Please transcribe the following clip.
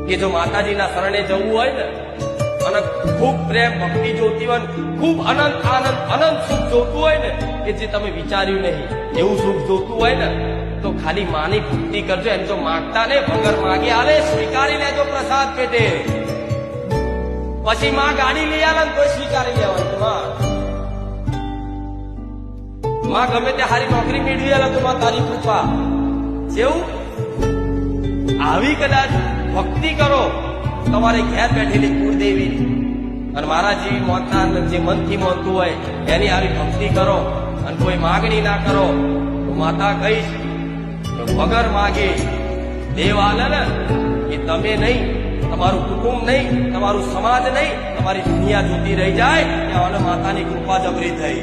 કે જો માતાજીના શરણે જવું હોય ને અને ખૂબ પ્રેમ ભક્તિ જોતી હોય, ખૂબ અનંત આનંદ અનંત સુખ જોતું હોય ને, કે જે તમે વિચાર્યું નહીં એવું સુખ જોતું હોય ને, તો ખાલી માની ભક્તિ કરજો. એમ જો માગતા ને વગર માગે આલે, સ્વીકારી લેજો પ્રસાદ પેટે. પછી માં ગાડી લઈ આલે તો સ્વીકારી લેવાનું. માં ગમે તે હારી નોકરી મેળવી આલે તો માં તારી કૃપા. જેવું આવી કદાચ ભક્તિ કરો તમારે ઘેર બેઠેલી કુળદેવી અને મારા જેવી મોતના જે મનથી મોનતું હોય એની આવી ભક્તિ કરો અને કોઈ માગણી ના કરો તો માતા કહીશ વગર માગે દેવ આલે ને એ તમે નહીં, તમારું કુટુંબ નહીં, તમારું સમાજ નહીં, તમારી દુનિયા જુદી રહી જાય. ત્યાં માતાની કૃપા જબરી થઈ.